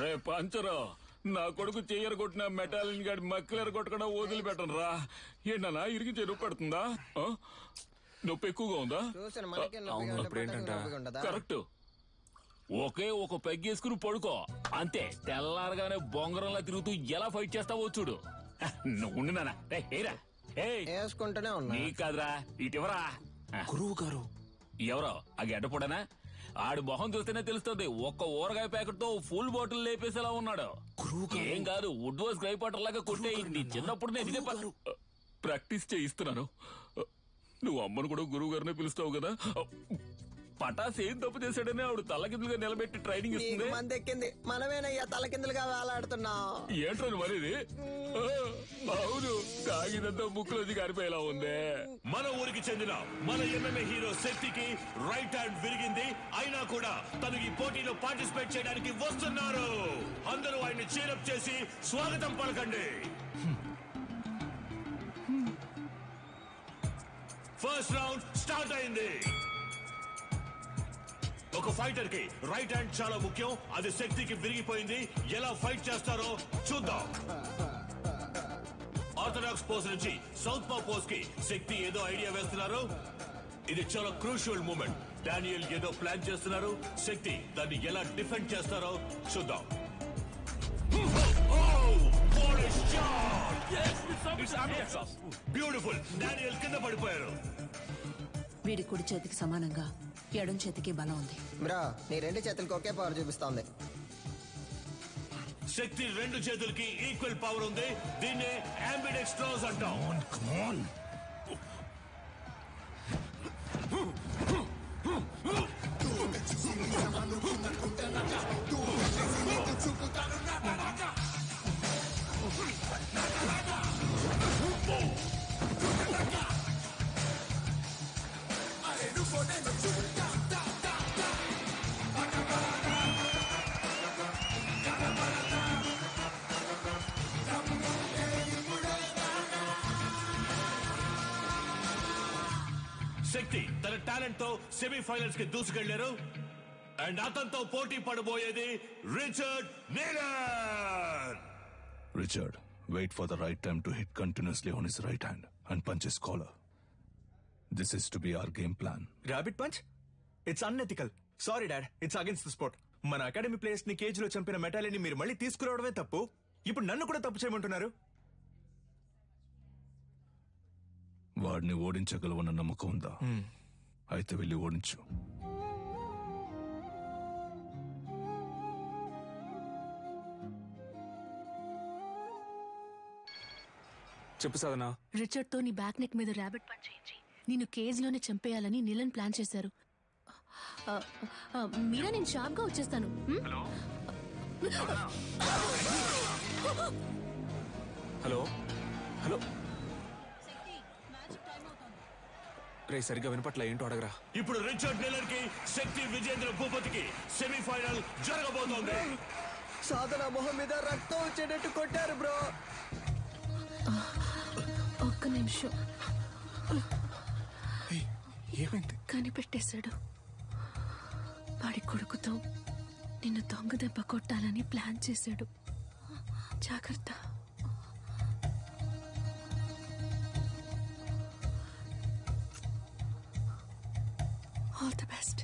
రే పంచరు, నా కొడుకు చెయ్యరు కొట్టిన మెటాలిన్ గాడి మక్కలేరు కొట్టకుండా వదిలిపెట్టను రా. ఏంటన్నా ఇరిగి చెరువు పెడుతుందా? నొప్పి ఎక్కువగా ఉందా? కరెక్ట్. ఒకే ఒక పెగ్గేసుకుని పడుకో అంతే. తెల్లారగానే బొంగరంలా తిరుగుతూ ఎలా ఫైట్ చేస్తావో చూడు. నువ్వు నానా వేసుకుంటూనే ఉన్నా. నీ కాదురా, ఇటువరా. గురువు గారు ఎవరో ఆ గడ్డపడనా? ఆడి మొహం చూస్తేనే తెలుస్తుంది. ఒక్క ఊరగాయ ప్యాకెట్ తో ఫుల్ బాటిల్ లేపేసేలా ఉన్నాడు. ఏం కాదు, వుడ్ వాస్ గ్రైపాటర్ లాగా కొట్టే. నీ చిన్నప్పుడు నేను ప్రాక్టీస్ చేయిస్తున్నాను. నువ్వు అమ్మను కూడా గురువు గారినే పిలుస్తావు కదా. పటాస్ ఏం తప్పు చేశాడని ఆవిడ తలకిందులుగా నిలబెట్టి ట్రైనింగ్ ఇస్తుంది. మందెక్కింది, మనమేనయ్యా తలకిందులుగా వేలాడుతున్నా. ఏంట్రని మరిది? అవును, తాగినంతా ముక్కులోంచి గారిపోయేలా ఉందే. మన ఊరికి చెందిన మన ఎంఎంఏ హీరో శక్తికి రైట్ హ్యాండ్ విరిగింది. అయినా కూడా తను ఈ పోటీలో పార్టిసిపేట్ చేయడానికి వస్తున్నారు. అందరూ ఆయన్ని చీరప్ చేసి స్వాగతం పలకండి. ఫస్ట్ రౌండ్ స్టార్ట్ అయింది. ఒక ఫైటర్ కి రైట్ హ్యాండ్ చాలా ముఖ్యం. అది శక్తికి విరిగిపోయింది. ఎలా ఫైట్ చేస్తారో చూద్దాం. ఆర్థడాక్స్ పోజ్ నుంచి సౌత్ పా పోజ్ కి శక్తి ఏదో ఐడియా వేస్తున్నారు. ఇది చాలా క్రూషియల్ మూమెంట్. డానియల్ ఏదో ప్లాన్ చేస్తున్నారు. శక్తి దాన్ని ఎలా డిఫెండ్ చేస్తారో చూద్దాం. బ్యూటిఫుల్. డానియల్ కింద పడిపోయారు. వీడి కుడి చేతికి సమానంగా ఎడం చేతికి బలం ఉంది. బ్రో, నీ రెండు చేతులకి ఒకే పవర్ చూపిస్తోంది. శక్తి రెండు చేతులకి ఈక్వల్ పవర్ ఉంది. దీన్నే అంబిడెక్స్ట్రోస్ అంటాం. శక్తి తన టాలెంట్ తో సెమీఫైనల్స్ కి దూసుకెళ్లారు. అండ్ అతనితో పోటీ పడబోయేది Richard నీలన్. Richard, wait for the right time to hit continuously on his right hand and punch his collar. This is to be our game plan. Rabbit punch? It's unethical. Sorry dad, it's against the sport. మన academy players ని cage లో చంపిన మెటాలిని మీరు మళ్ళీ తీసుకురావడమే తప్పు. ఇప్పుడు నన్ను కూడా తప్పు చేయమంటున్నారు. వాడిని ఓడించగలవన్న నమ్మకం ఉందా? అయితే వెళ్ళి ఓడించు. చెప్పు సాధనా. రిచర్డ్ తో నీ బ్యాక్ నెక్ మీద ర్యాబిట్ పంచ్ చేయించి నిన్ను కేజ్ లోనే చంపేయాలని నీలన్ ప్లాన్ చేశారు. మీరా, నేను షార్ప్ గా వచ్చేస్తాను. హలో హలో రే, సరిగ్గా వినపట్ల. ఏంటో అడగరా. ఇప్పుడు రిచర్డ్ నీలన్ కి శక్తి విజేంద్ర భూపతికి సెమీఫైనల్ జరగబోతోంది. సాధన మొహం మీద రక్తం వచ్చేటట్టు కొట్టారు బ్రో. ఒక్క నిమిషం. ఏమైంది? కనిపెట్టేశాడు. వాడి కొడుకుతో నిన్ను దొంగ దెబ్బ కొట్టాలని ప్లాన్ చేశాడు. జాగ్రత్త. All the best.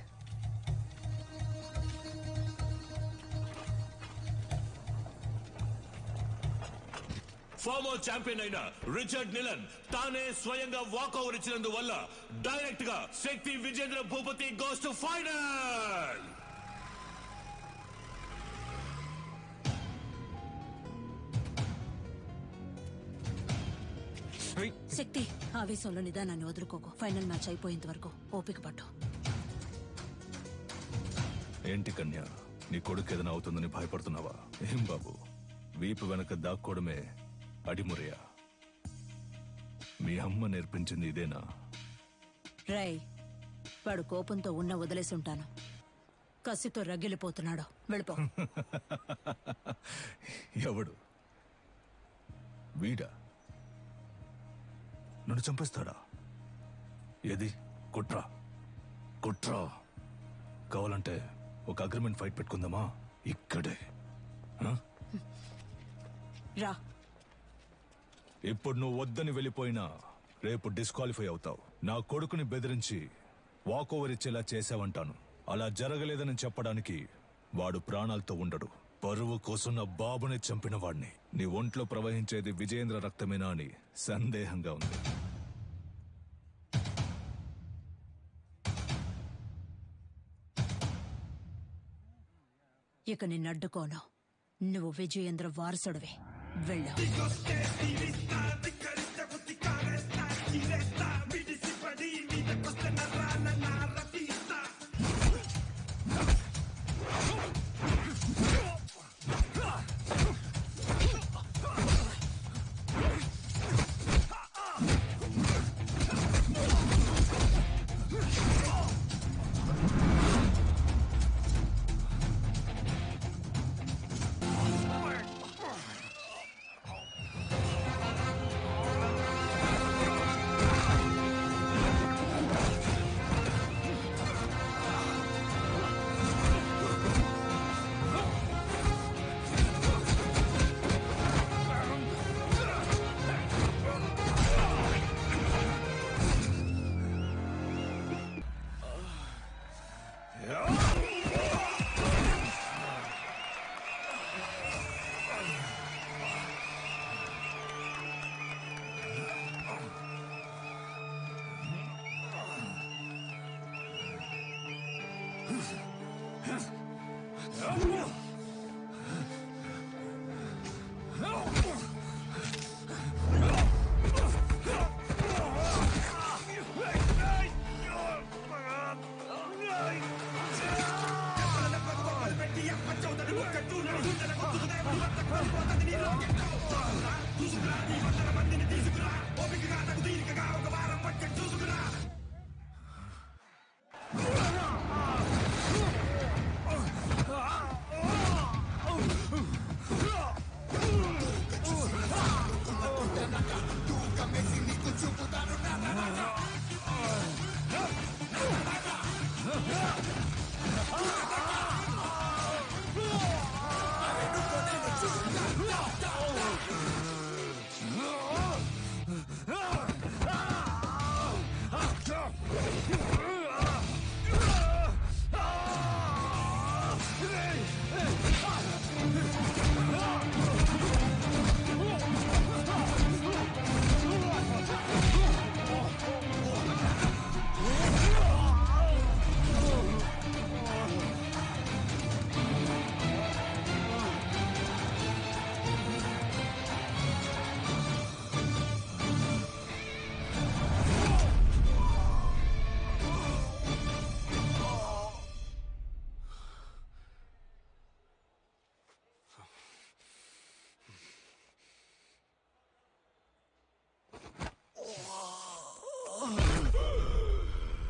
Former champion అయిన రిచర్డ్ నీలన్ తానే స్వయంగా వాకౌట్ ఇచ్చినందువల్ల డైరెక్ట్ గా Shakti Vijendra Bhupathi goes to final. Shakti, ఆవేశంలో నిదానాన్ని వదులుకోకు. ఫైనల్ మ్యాచ్ అయిపోయేంత వరకు ఓపిక పట్టు. ఏంటి కన్యా, నీ కొడుకు ఏదైనా అవుతుందని భయపడుతున్నావా? ఏం బాబు, వీపు వెనక దాక్కోవడమే అడిమురయా? మీ అమ్మ నేర్పించింది ఇదేనా? రై, వాడు కోపంతో ఉన్న వదిలేసి ఉంటాను. కసితో రగిలిపోతున్నాడు. వెళ్ళిపో. ఎవడు? వీడా? నన్ను చంపేస్తాడా? ఏది? కుట్రా కుట్రా. కావాలంటే ఒక అగ్రిమెంట్ ఫైట్ పెట్టుకుందామా? ఇక్కడే. రా. ఇప్పుడు నువ్వు వద్దని వెళ్ళిపోయినా రేపు డిస్క్వాలిఫై అవుతావు. నా కొడుకుని బెదిరించి వాకోవర్ ఇచ్చేలా చేశావంటాను. అలా జరగలేదని చెప్పడానికి వాడు ప్రాణాలతో ఉండడు. పరువు కోసం నా బాబుని చంపిన వాడిని. నీ ఒంట్లో ప్రవహించేది విజయేంద్ర రక్తమేనా అని సందేహంగా ఉంది. ఇక నిన్ను అడ్డుకోను. నువ్వు విజయేంద్ర వారసుడివే. వెళ్ళు.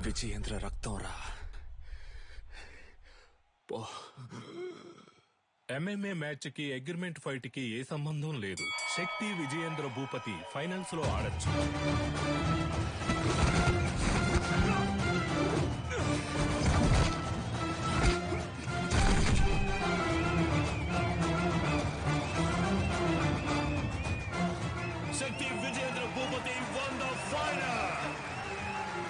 విజయేంద్ర రక్తం రా. ఎంఎంఏ మ్యాచ్ కి అగ్రిమెంట్ ఫైట్ కి ఏ సంబంధం లేదు. శక్తి విజయేంద్ర భూపతి ఫైనల్స్ లో ఆడచ్చు. శక్తి Vijayendra Bhupathi won the final.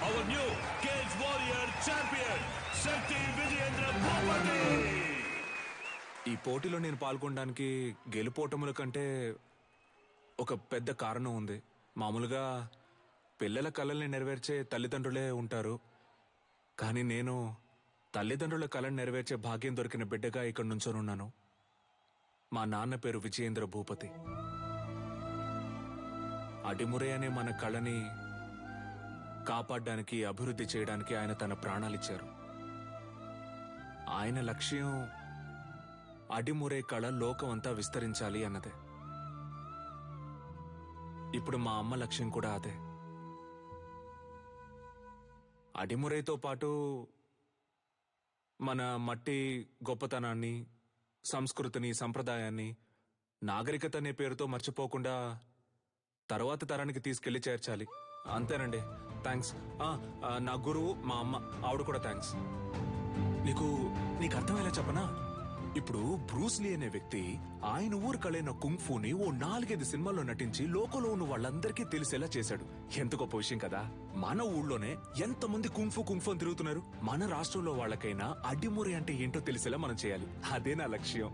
Our new Cage Warrior champion, శక్తి విజయేంద్ర భూపతి. ఈ పోటీలో నేను పాల్గొనడానికి గెలుపోటముల కంటే ఒక పెద్ద కారణం ఉంది. మామూలుగా పిల్లల కలల్ని నెరవేర్చే తల్లిదండ్రులే ఉంటారు. కానీ నేను తల్లిదండ్రుల కళను నెరవేర్చే భాగ్యం దొరికిన బిడ్డగా ఇక్కడ నుంచోనున్నాను. మా నాన్న పేరు విజయేంద్ర భూపతి. అడిమురే అనే మన కళని కాపాడడానికి, అభివృద్ధి చేయడానికి ఆయన తన ప్రాణాలిచ్చారు. ఆయన లక్ష్యం అడిమురే కళ లోకమంతా విస్తరించాలి అన్నదే. ఇప్పుడు మా అమ్మ లక్ష్యం కూడా అదే. అడిమురేతో పాటు మన మట్టి గొప్పతనాన్ని, సంస్కృతిని, సంప్రదాయాన్ని, నాగరికత అనే పేరుతో మర్చిపోకుండా తర్వాత తరానికి తీసుకెళ్లి చేర్చాలి. అంతేనండి. థ్యాంక్స్. నా గురువు మా అమ్మ, ఆవిడ కూడా థ్యాంక్స్. నీకు అర్థమయ్యేలా చెప్పనా? ఇప్పుడు బ్రూస్లీ అనే వ్యక్తి ఆయన ఊరు కళైన కుంగ్ఫూని ఓ 4-5 సినిమాల్లో నటించి లోకంలో ఉన్న వాళ్ళందరికీ తెలిసేలా చేశాడు. ఎంత గొప్ప విషయం కదా. మన ఊళ్ళోనే ఎంతమంది కుంగ్ఫూ అని తిరుగుతున్నారు. మన రాష్ట్రంలో వాళ్ళకైనా అడ్డిమురి అంటే ఏంటో తెలిసేలా మనం చేయాలి. అదే నా లక్ష్యం.